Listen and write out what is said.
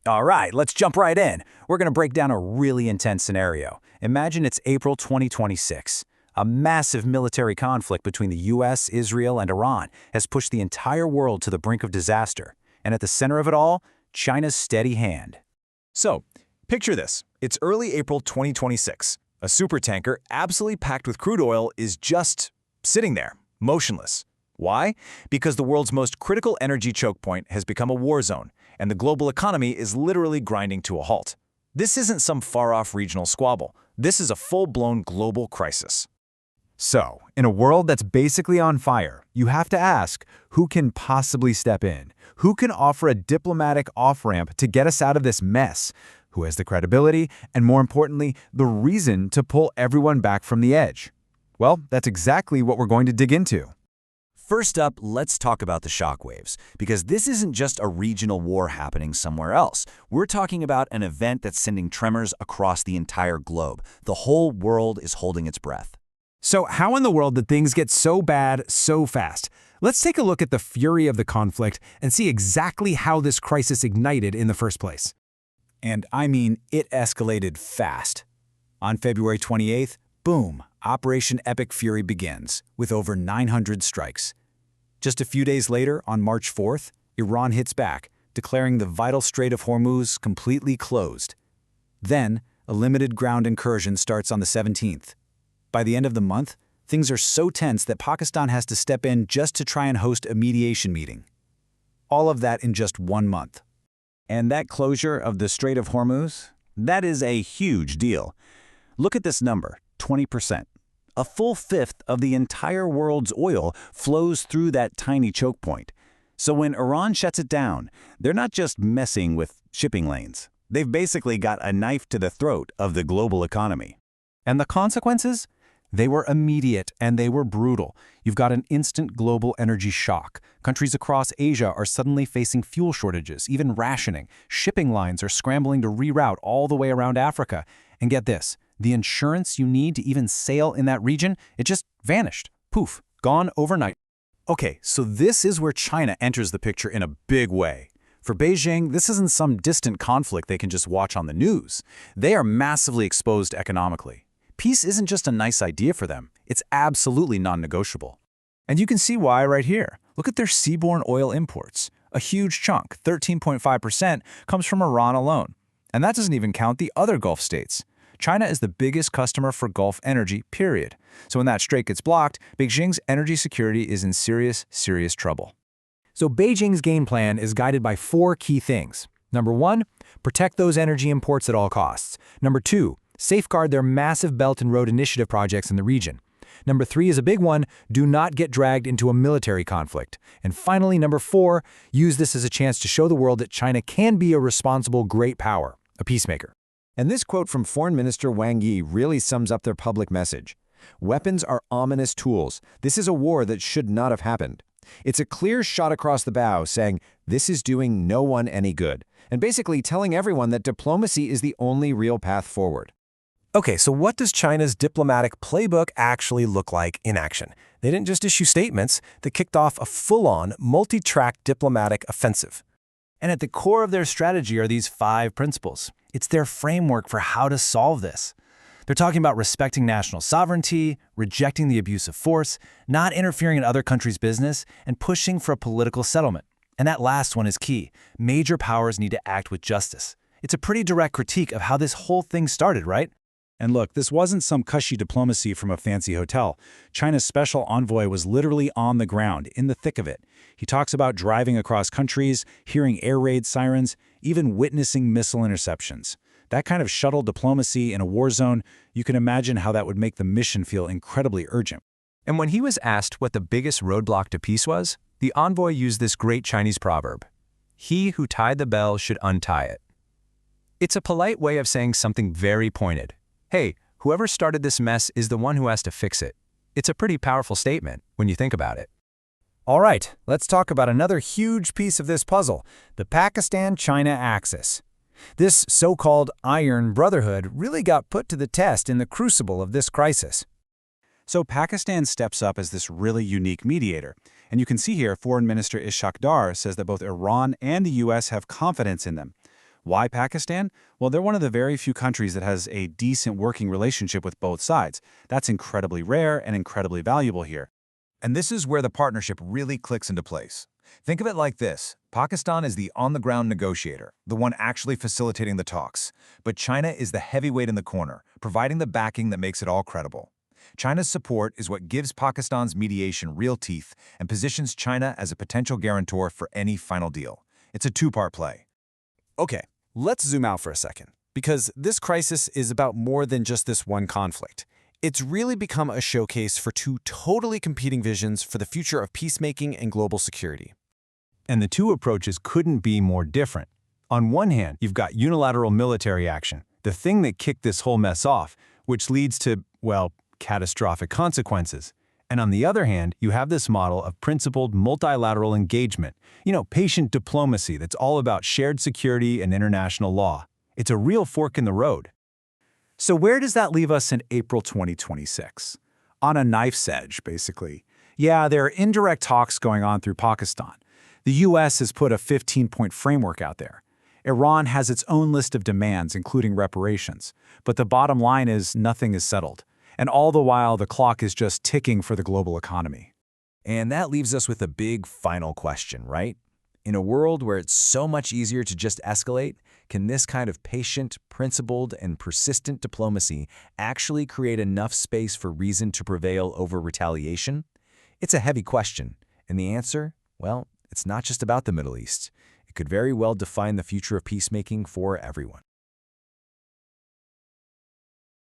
All right, let's jump right in. We're going to break down a really intense scenario. Imagine it's April 2026. A massive military conflict between the US, Israel, and Iran has pushed the entire world to the brink of disaster. And at the center of it all, China's steady hand. So, picture this. It's early April 2026. A supertanker absolutely packed with crude oil is just sitting there, motionless. Why? Because the world's most critical energy choke point has become a war zone, and the global economy is literally grinding to a halt. This isn't some far-off regional squabble. This is a full-blown global crisis. So, in a world that's basically on fire, you have to ask, who can possibly step in? Who can offer a diplomatic off-ramp to get us out of this mess? Who has the credibility, and more importantly, the reason to pull everyone back from the edge? Well, that's exactly what we're going to dig into. First up, let's talk about the shockwaves, because this isn't just a regional war happening somewhere else. We're talking about an event that's sending tremors across the entire globe. The whole world is holding its breath. So how in the world did things get so bad so fast? Let's take a look at the fury of the conflict and see exactly how this crisis ignited in the first place. And I mean, it escalated fast. On February 28th, boom, Operation Epic Fury begins, with over 900 strikes. Just a few days later, on March 4th, Iran hits back, declaring the vital Strait of Hormuz completely closed. Then, a limited ground incursion starts on the 17th. By the end of the month, things are so tense that Pakistan has to step in just to try and host a mediation meeting. All of that in just 1 month. And that closure of the Strait of Hormuz? That is a huge deal. Look at this number, 20%. A full fifth of the entire world's oil flows through that tiny choke point. So when Iran shuts it down, they're not just messing with shipping lanes. They've basically got a knife to the throat of the global economy. And the consequences? They were immediate and they were brutal. You've got an instant global energy shock. Countries across Asia are suddenly facing fuel shortages, even rationing. Shipping lines are scrambling to reroute all the way around Africa. And get this, the insurance you need to even sail in that region, it just vanished. Poof, gone overnight. Okay, so this is where China enters the picture in a big way. For Beijing, this isn't some distant conflict they can just watch on the news. They are massively exposed economically. Peace isn't just a nice idea for them, it's absolutely non-negotiable. And you can see why right here. Look at their seaborne oil imports. A huge chunk, 13.5%, comes from Iran alone. And that doesn't even count the other Gulf states. China is the biggest customer for Gulf energy, period. So when that strait gets blocked, Beijing's energy security is in serious, serious trouble. So Beijing's game plan is guided by 4 key things. Number 1, protect those energy imports at all costs. Number 2, safeguard their massive Belt and Road Initiative projects in the region. Number 3 is a big one, do not get dragged into a military conflict. And finally, number 4, use this as a chance to show the world that China can be a responsible great power, a peacemaker. And this quote from Foreign Minister Wang Yi really sums up their public message. Weapons are ominous tools. This is a war that should not have happened. It's a clear shot across the bow saying, this is doing no one any good, and basically telling everyone that diplomacy is the only real path forward. Okay, so what does China's diplomatic playbook actually look like in action? They didn't just issue statements, they kicked off a full-on, multi-track diplomatic offensive. And at the core of their strategy are these 5 principles. It's their framework for how to solve this. They're talking about respecting national sovereignty, rejecting the abuse of force, not interfering in other countries' business, and pushing for a political settlement. And that last one is key. Major powers need to act with justice. It's a pretty direct critique of how this whole thing started, right? And look, this wasn't some cushy diplomacy from a fancy hotel. China's special envoy was literally on the ground, in the thick of it. He talks about driving across countries, hearing air raid sirens, even witnessing missile interceptions. That kind of shuttle diplomacy in a war zone, you can imagine how that would make the mission feel incredibly urgent. And when he was asked what the biggest roadblock to peace was, the envoy used this great Chinese proverb, "He who tied the bell should untie it." It's a polite way of saying something very pointed. Hey, whoever started this mess is the one who has to fix it. It's a pretty powerful statement when you think about it. All right, let's talk about another huge piece of this puzzle, the Pakistan-China axis. This so-called Iron Brotherhood really got put to the test in the crucible of this crisis. So Pakistan steps up as this really unique mediator. And you can see here Foreign Minister Ishaq Dar says that both Iran and the US have confidence in them. Why Pakistan? Well, they're one of the very few countries that has a decent working relationship with both sides. That's incredibly rare and incredibly valuable here. And this is where the partnership really clicks into place. Think of it like this. Pakistan is the on-the-ground negotiator, the one actually facilitating the talks. But China is the heavyweight in the corner, providing the backing that makes it all credible. China's support is what gives Pakistan's mediation real teeth and positions China as a potential guarantor for any final deal. It's a two-part play. Okay, let's zoom out for a second, because this crisis is about more than just this one conflict. It's really become a showcase for two totally competing visions for the future of peacemaking and global security. And the two approaches couldn't be more different. On one hand, you've got unilateral military action, the thing that kicked this whole mess off, which leads to, well, catastrophic consequences. And on the other hand, you have this model of principled multilateral engagement, patient diplomacy that's all about shared security and international law. It's a real fork in the road. So where does that leave us in April 2026? On a knife's edge, basically. Yeah, there are indirect talks going on through Pakistan. The U.S. has put a 15-point framework out there. Iran has its own list of demands, including reparations. But the bottom line is nothing is settled. And all the while, the clock is just ticking for the global economy. And that leaves us with a big final question, right? In a world where it's so much easier to just escalate, can this kind of patient, principled, and persistent diplomacy actually create enough space for reason to prevail over retaliation? It's a heavy question, and the answer, well, it's not just about the Middle East. It could very well define the future of peacemaking for everyone.